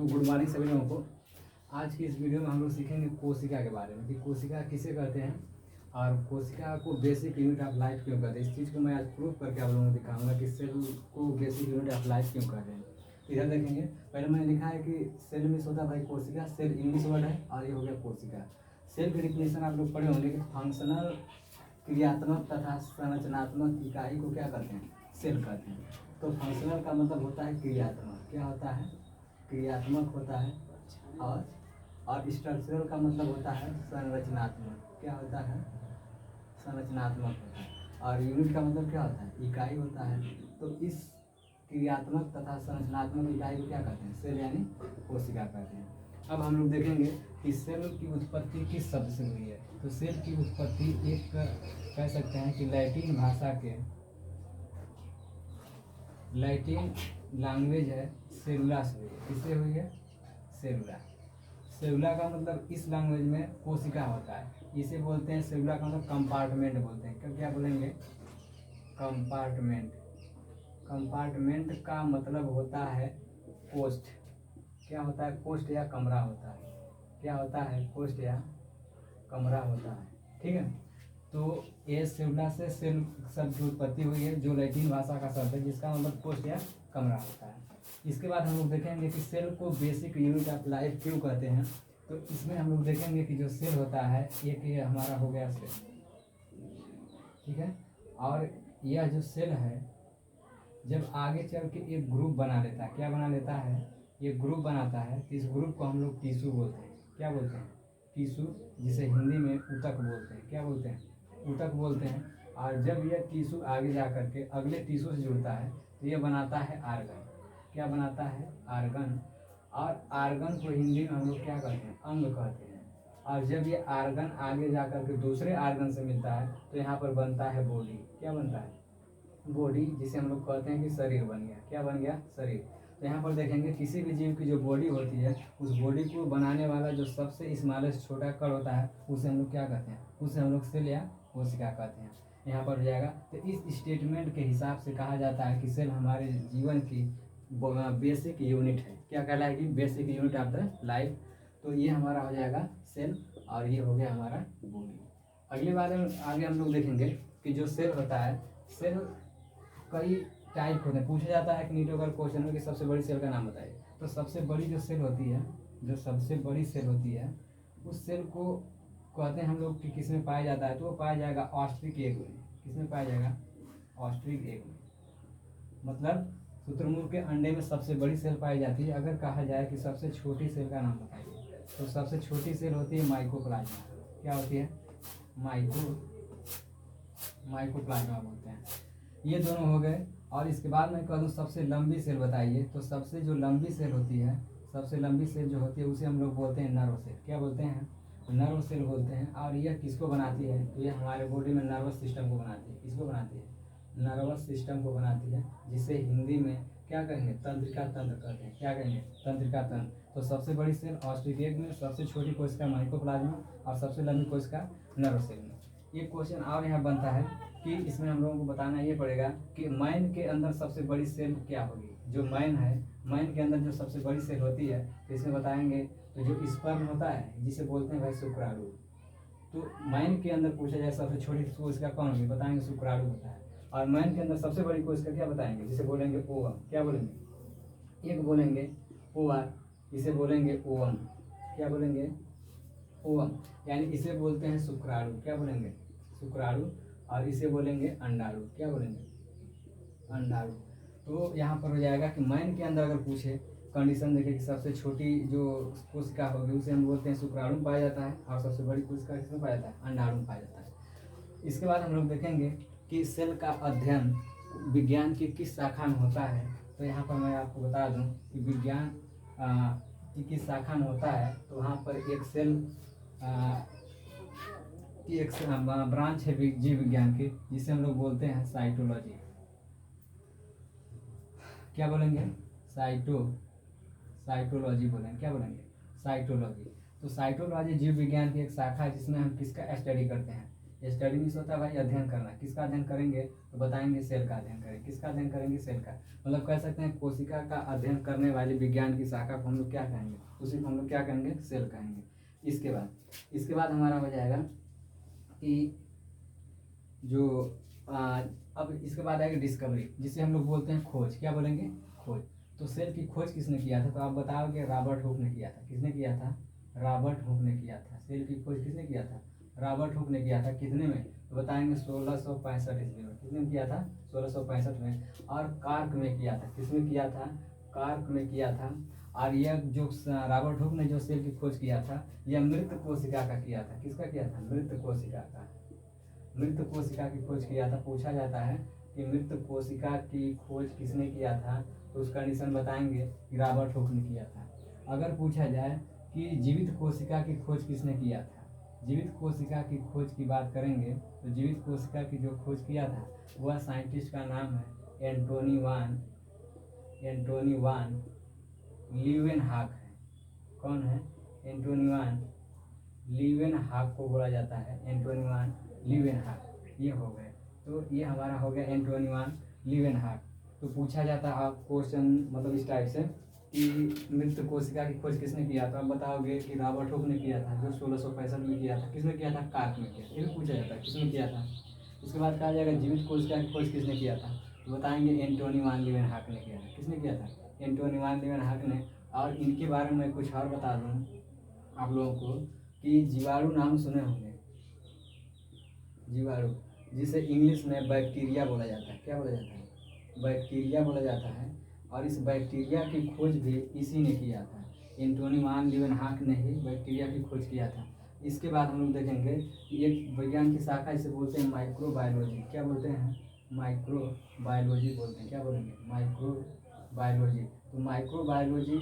तो good morning सभी लोगों को। आज की इस वीडियो में हम लोग सीखेंगे कोशिका के बारे में कि कोशिका किसे कहते हैं और कोशिका को बेसिक यूनिट ऑफ लाइफ क्यों कहते हैं। इस चीज़ को मैं आज प्रूव करके आप लोगों को दिखाऊंगा कि सेल को बेसिक यूनिट ऑफ लाइफ क्यों कहते हैं। इधर देखेंगे, पहले मैंने लिखा है कि सेल मीन्स होता है भाई कोशिका। सेल इंग्लिश वर्ड है और ये हो गया कोशिका। सेल की डिफिनेशन आप लोग पढ़े होंगे कि फंक्शनल, क्रियात्मक तथा संरचनात्मक इकाई को क्या कहते हैं, सेल कहते हैं। तो फंक्शनल का मतलब होता है क्रियात्मक, क्या होता है, क्रियात्मक होता है। और स्ट्रक्चरल का मतलब होता है संरचनात्मक, क्या होता है, संरचनात्मक होता है। और यूनिट का मतलब क्या होता है, इकाई होता है। तो इस क्रियात्मक तथा संरचनात्मक इकाई को क्या कहते हैं, सेल यानी कोशिका कहते हैं। अब हम लोग देखेंगे कि सेल की उत्पत्ति किस शब्द से हुई है। तो सेल की उत्पत्ति एक कह सकते हैं कि लैटिन भाषा के, लैटिन लैंग्वेज है सेलुला से हुई है। किससे हुई है, सेलुला। सेलुला का मतलब इस लैंग्वेज में कोशिका होता है, इसे बोलते हैं सेलुला का मतलब कंपार्टमेंट बोलते हैं। क्या क्या बोलेंगे, कंपार्टमेंट। कंपार्टमेंट का मतलब होता है पोस्ट, क्या होता है, पोस्ट या कमरा होता है। क्या होता है, पोस्ट या कमरा होता है, ठीक है। तो ये सेलुला से सेल शब्द की उत्पत्ति हुई है, जो लैटिन भाषा का शब्द है, जिसका मतलब पोस्ट या कमरा होता है। इसके बाद हम लोग देखेंगे कि सेल को बेसिक यूनिट ऑफ लाइफ क्यों कहते हैं। तो इसमें हम लोग देखेंगे कि जो सेल होता है, एक ये हमारा हो गया सेल, ठीक है। और यह जो सेल है जब आगे चल के एक ग्रुप बना लेता है, क्या बना लेता है, ये ग्रुप बनाता है, तो इस ग्रुप को हम लोग टिश्यू बोलते हैं। क्या बोलते हैं, टिश्यू, जिसे हिंदी में ऊतक बोलते हैं। क्या बोलते हैं, ऊतक बोलते हैं। और जब यह टिश्यू आगे जा करके अगले टिश्यू से जुड़ता है तो ये बनाता है आर्गन। क्या बनाता है, आर्गन। और आर्गन को हिंदी में हम लोग क्या कहते हैं, अंग कहते हैं। और जब ये आर्गन आगे जा करके दूसरे आर्गन से मिलता है तो यहाँ पर बनता है बॉडी। क्या बनता है, बॉडी, जिसे हम लोग कहते हैं कि शरीर बन गया। क्या बन गया, शरीर। तो यहाँ पर देखेंगे किसी भी जीव की जो बॉडी होती है, उस बॉडी को बनाने वाला जो सबसे स्मॉलेस्ट छोटा कण होता है, उसे हम लोग क्या कहते हैं, उसे हम लोग सेल या कोशिका कहते हैं। यहाँ पर हो जाएगा। तो इस स्टेटमेंट के हिसाब से कहा जाता है कि सेल हमारे जीवन की बेसिक यूनिट है। क्या कहलाएगी, basic unit of the life. तो ये हमारा हो जाएगा सेल और ये हो गया हमारा बॉडी। अगले बार आगे हम लोग देखेंगे कि जो सेल होता है, सेल कई टाइप होते हैं। पूछा जाता है कि नीटो का क्वेश्चन में कि सबसे बड़ी सेल का नाम बताइए। तो सबसे बड़ी जो सेल होती है, जो सबसे बड़ी सेल होती है, उस सेल को कहते हैं हम लोग कि किस में पाया जाता है। तो वो पाया जाएगा ऑस्ट्रिक एग में। किस में पाया जाएगा, ऑस्ट्रिक एग में। मतलब शुतुरमुर्ग के अंडे में सबसे बड़ी सेल पाई जाती है। अगर कहा जाए कि सबसे छोटी सेल का नाम बताइए, तो सबसे छोटी सेल होती है माइकोप्लाज्मा। क्या होती है, माइकोप्लाज्मा बोलते हैं। ये दोनों हो गए। और इसके बाद मैं कह दूँ सबसे लंबी सेल बताइए। तो सबसे जो लंबी सेल होती है, सबसे लंबी सेल जो होती है उसे हम लोग बोलते हैं नर्व सेल। क्या बोलते हैं, नर्व सेल बोलते हैं। और यह किसको बनाती है, तो यह हमारे बॉडी में नर्वस सिस्टम को बनाती है। किसको बनाती है, नर्वस सिस्टम को बनाती है, जिसे हिंदी में क्या कहेंगे, तंत्रिका तंत्र कहते हैं। क्या कहेंगे, तंत्रिका तंत्र। तो सबसे बड़ी सेल ऑस्ट्रिक एग में, सबसे छोटी कोशिका माइकोप्लाज्मा और सबसे लंबी कोशिका नर्व सेल में। ये क्वेश्चन और यहाँ बनता है कि इसमें हम लोगों को बताना ये पड़ेगा कि मैन के अंदर सबसे बड़ी सेल क्या होगी। जो मैन है, मैन के अंदर जो सबसे बड़ी सेल होती है, तो इसमें बताएंगे तो जो स्पर्म होता है, जिसे बोलते हैं भाई शुक्राणु। तो मैन के अंदर पूछा जाए सबसे छोटी कोशिका कौन होगी, बताएंगे शुक्राणु होता है। और मैन के अंदर सबसे बड़ी कोशिका क्या बताएंगे, जिसे बोलेंगे ओवम। क्या बोलेंगे, एक बोलेंगे ओवार, इसे बोलेंगे ओवम। क्या बोलेंगे, ओवम। यानी इसे बोलते हैं शुक्राणु। क्या बोलेंगे, शुक्राणु। और इसे बोलेंगे अंडाणु। क्या बोलेंगे, अंडाणु। तो यहाँ पर हो जाएगा कि मैन के अंदर अगर पूछे कंडीशन देखे कि सबसे छोटी जो कोशिका होगी उसे हम बोलते हैं शुक्राणु पाया जाता है, और सबसे बड़ी कोशिका किसमें पाया जाता है, अंडाणु पाया जाता है। इसके बाद हम लोग देखेंगे कि सेल का अध्ययन विज्ञान की किस शाखा में होता है। तो यहाँ पर मैं आपको बता दूँ कि विज्ञान की किस शाखा में होता है। तो वहाँ पर एक सेल की एक ब्रांच है जीव विज्ञान की, जिसे हम लोग बोलते हैं साइटोलॉजी। क्या बोलेंगे, साइटोलॉजी बोलेंगे। क्या बोलेंगे, साइटोलॉजी। तो साइटोलॉजी जीव विज्ञान की एक शाखा है, जिसमें हम किसका स्टडी करते हैं, स्टडी मीन्स होता है भाई अध्ययन करना। किसका अध्ययन करेंगे तो बताएंगे सेल का अध्ययन करेंगे। किसका अध्ययन करेंगे? सेल का। मतलब कह सकते हैं कोशिका का अध्ययन करने वाली विज्ञान की शाखा को हम लोग क्या कहेंगे? उसी को हम लोग क्या कहेंगे? सेल कहेंगे। इसके बाद हमारा हो जाएगा कि जो अब इसके बाद आएगी डिस्कवरी, जिसे हम लोग बोलते हैं खोज। क्या बोलेंगे? खोज। तो सेल की खोज किसने किया था? तो आप बताओगे रॉबर्ट हुक ने किया था। किसने किया था? रॉबर्ट हुक ने किया था। सेल की खोज किसने किया था? रॉबर्ट हुक ने किया था। कितने में? तो बताएंगे 1665 ईस्वी में। किसने किया था? 1665 में। और कार्क में किया था। किसमें किया था? कार्क में किया था। और यह जो रॉबर्ट हुक ने जो सेल की खोज किया था, यह मृत कोशिका का किया था। किसका किया था? मृत कोशिका का। मृत कोशिका की खोज किया था। पूछा जाता है कि मृत कोशिका की खोज किसने किया था, तो उसका कंडीशन बताएंगे कि रॉबर्ट हुक ने किया था। अगर पूछा जाए कि जीवित कोशिका की खोज किसने किया था, जीवित कोशिका की खोज की बात करेंगे तो जीवित कोशिका की जो खोज किया था वह साइंटिस्ट का नाम है एंटोनी वान लीवेनहॉक है। कौन है? एंटोनी वान लीवेनहॉक को बोला जाता है। एंटोनी वान लीवेनहॉक, ये हो गए। तो ये हमारा हो गया एंटोनी वान लीवेनहॉक। तो पूछा जाता है आप क्वेश्चन मतलब इस टाइप से कि मृत कोशिका की खोज किसने किया? तो आप बताओगे कि रॉबर्ट हुक ने किया था, जो 1665 में किया था। किसने किया था? कार्क में किया। ये भी पूछा जाता है किसने किया था। उसके बाद कहा जाएगा जीवित कोशिका की खोज किसने किया था, तो बताएंगे एंटोनी वान लीवेनहॉक ने किया था। किसने किया था? एंटोनी वान लीवेनहॉक ने। और इनके बारे में मैं कुछ और बता दूँ आप लोगों को कि जीवाणु नाम सुने होंगे। जीवाणु, जिसे इंग्लिश में बैक्टीरिया बोला जाता है। क्या बोला जाता है? बैक्टीरिया बोला जाता है। और इस बैक्टीरिया की खोज भी इसी ने किया था। एंटोनी वान लीवेनहॉक ने ही बैक्टीरिया की खोज किया था। इसके बाद हम लोग देखेंगे कि एक विज्ञान की शाखा इसे बोलते हैं माइक्रोबायोलॉजी। क्या बोलते हैं? माइक्रोबायोलॉजी बोलते हैं। क्या बोलेंगे? माइक्रोबायोलॉजी। तो माइक्रोबायोलॉजी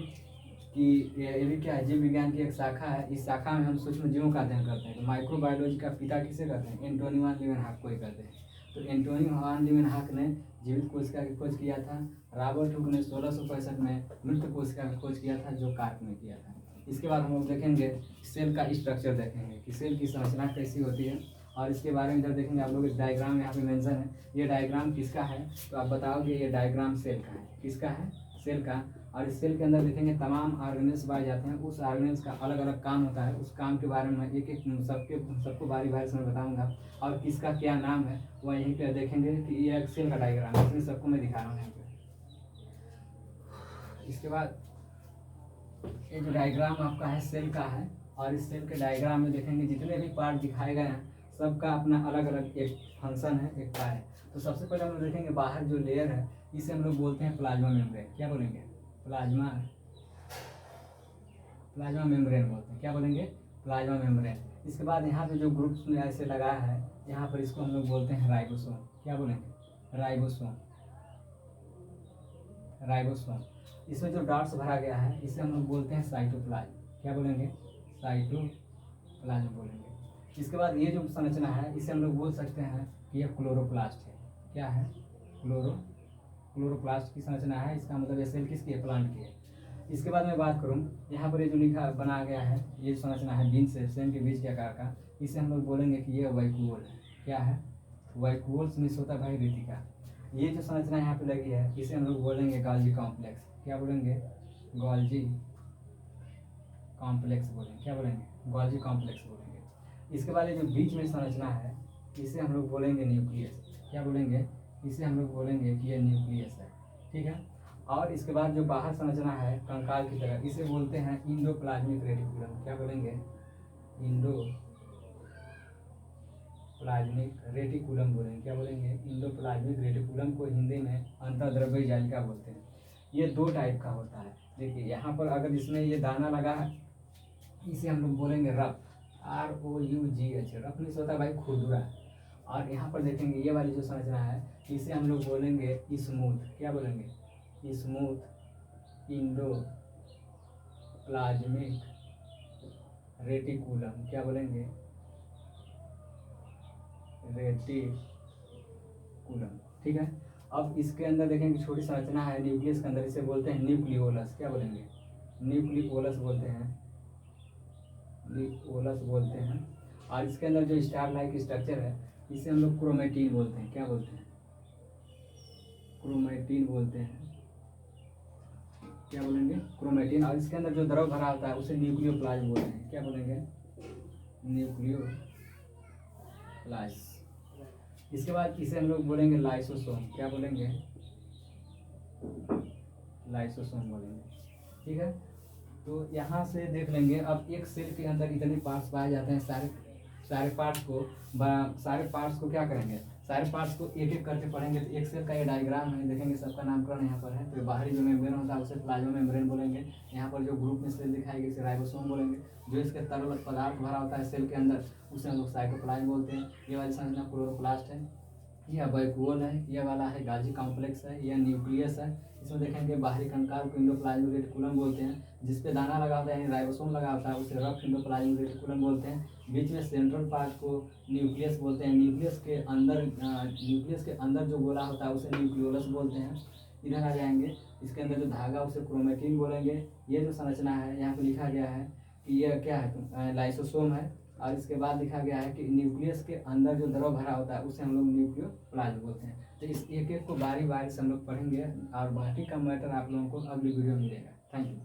कि ये भी क्या है? जीव विज्ञान की एक शाखा है। इस शाखा में हम सूक्ष्म जीवों का अध्ययन करते हैं। तो माइक्रोबायोलॉजी का पिता किसे कहते हैं? एंटोनी वान लीवेनहॉक को ही कहते हैं। तो एंटोनी वान लीवेनहॉक ने जीवित कोशिका की खोज किया था। रॉबर्ट हुक ने 1665 में मृत कोशिका की खोज किया था, जो कार्क में किया था। इसके बाद हम लोग देखेंगे सेल का स्ट्रक्चर, देखेंगे कि सेल की संरचना कैसी होती है। और इसके बारे में जब देखेंगे आप लोग एक डायग्राम यहाँ पे मेंशन है। ये डायग्राम किसका है? तो आप बताओगे ये डायग्राम सेल का है। किसका है? सेल का। और इस सेल के अंदर देखेंगे तमाम ऑर्गेनेल्स पाए जाते हैं। उस ऑर्गेनेल्स का अलग अलग काम होता है। उस काम के बारे में एक एक सबको बारी बारी से मैं बताऊंगा। और किसका क्या नाम है वह यहीं पे देखेंगे कि ये एक सेल का डायग्राम है। इसमें सबको मैं दिखा रहा हूँ यहाँ पे। इसके बाद ये जो डायग्राम आपका है सेल का है। और इस सेल के डायग्राम में देखेंगे जितने भी पार्ट दिखाए गए हैं सबका अपना अलग अलग एक फंक्शन है, एक कार्य है। तो सबसे पहले हम लोग देखेंगे बाहर जो लेयर है इसे हम लोग बोलते हैं प्लाज्मा मेम्ब्रेन। क्या बोलेंगे? प्लाज्मा मेम्ब्रेन बोलते हैं। क्या बोलेंगे? Plasma membrane. इसके बाद यहाँ पे जो ग्रुप्स में ऐसे लगाया है यहाँ पर, इसको हम लोग बोलते हैं राइबोसोम। क्या बोलेंगे? राइबोसोम। इसमें जो डॉट्स भरा गया है इसे हम लोग बोलते हैं साइटोप्लाज्म। क्या बोलेंगे? साइटोप्लाज्म बोलेंगे। इसके बाद ये जो संरचना है इसे हम लोग बोल सकते हैं कि यह क्लोरोप्लास्ट है। क्या है? क्लोरोप्लास्ट की संरचना है। इसका मतलब ये सेल किसकी है? प्लांट की है। इसके बाद मैं बात करूं, यहाँ पर ये जो लिखा बना गया है ये संरचना है बीज से, सेल के बीज के आकार का, इसे हम लोग बोलेंगे कि ये वैक्यूल है। क्या है? वैक्यूल्स मीन्स होता है भाई रेतिका। ये जो संरचना यहाँ पे लगी है इसे हम लोग बोलेंगे गॉल्जी कॉम्प्लेक्स। क्या बोलेंगे? गॉल्जी कॉम्प्लेक्स बोलेंगे। क्या बोलेंगे? गॉल्जी कॉम्प्लेक्स बोलेंगे। इसके बाद ये जो बीच में संरचना है इसे हम लोग बोलेंगे न्यूक्लियस। क्या बोलेंगे? इसे हम लोग बोलेंगे कि ये न्यूक्लियस है। ठीक है। और इसके बाद जो बाहर संरचना है कंकाल की तरह इसे बोलते हैं इंडोप्लाज्मिक रेटिकुलम। क्या बोलेंगे? इंडोप्लाज्मिक रेटिकुलम बोलेंगे। क्या बोलेंगे? इंडोप्लाज्मिक रेटिकुलम को हिंदी में अंतर्द्रव्य जालिका बोलते हैं। ये दो टाइप का होता है। देखिए यहाँ पर अगर इसमें ये दाना लगा है इसे हम लोग बोलेंगे रफ, ROUGH। रफ मीन्स होता है भाई खुरदुरा। और यहाँ पर देखेंगे ये वाली जो संरचना है इसे हम लोग बोलेंगे स्मूथ। क्या बोलेंगे? Smooth endoplasmic reticulum. क्या बोलेंगे? रेटिकुलम। ठीक है। अब इसके अंदर देखेंगे छोटी संरचना है न्यूक्लियस के अंदर, इसे बोलते हैं न्यूक्लियोलस। क्या बोलेंगे? न्यूक्लियोलस बोलते हैं। और इसके अंदर जो स्टार लाइक स्ट्रक्चर है इसे हम लोग क्रोमेटिन बोलते हैं। क्या बोलते हैं? क्रोमेटिन बोलते हैं। क्या बोलेंगे? क्रोमेटिन। और इसके अंदर जो द्रव भरा होता है उसे न्यूक्लियोप्लाज्म बोलते हैं। क्या बोलेंगे? न्यूक्लियोप्लाज्म। इसके बाद इसे हम लोग बोलेंगे लाइसोसोम। क्या बोलेंगे? लाइसोसोम बोलेंगे। ठीक है, तो यहाँ से देख लेंगे। अब एक सेल के अंदर इतने पार्ट्स पाए जाते हैं, सारे पार्ट्स को क्या करेंगे? सारे पार्ट्स को एक एक करके पढ़ेंगे। तो एक सेल का ये डायग्राम है, देखेंगे सबका नामकरण यहाँ पर है। तो बाहरी जो मेम्ब्रेन होता है उसे प्लाज्मा मेम्ब्रेन बोलेंगे। यहाँ पर जो ग्रुप में सेल दिखाई गई इसे राइबोसोम बोलेंगे। जो इसके तरल पदार्थ भरा होता है सेल के अंदर उसे हम लोग साइटोप्लाज्म बोलते हैं। ये वाली संरचना क्लोरोप्लास्ट है, यह वैक्यूल है, यह वाला है गाजी कॉम्प्लेक्स है, यह न्यूक्लियस है। इसमें देखेंगे बाहरी कंकाल को एंडोप्लाज्मिक रेटिकुलम बोलते हैं। जिस पे दाना लगा होता है यानी राइबोसोम लगा होता है उसे रफ एंडोप्लाज्मिक रेटिकुलम बोलते हैं। बीच में सेंट्रल पार्ट को न्यूक्लियस बोलते हैं। न्यूक्लियस के अंदर जो गोला होता है उसे न्यूक्लियोलस बोलते हैं। इधर आ जाएंगे, इसके अंदर जो धागा उसे क्रोमेटिन बोलेंगे। ये जो संरचना है यहाँ पे लिखा गया है कि यह क्या है? लाइसोसोम है। और इसके बाद लिखा गया है कि न्यूक्लियस के अंदर जो द्रव भरा होता है उसे हम लोग न्यूक्लियोप्लाज्म बोलते हैं। तो इस एक एक को बारी बारी से हम लोग पढ़ेंगे और बाकी का मैटर आप लोगों को अगली वीडियो में मिलेगा। Thank you.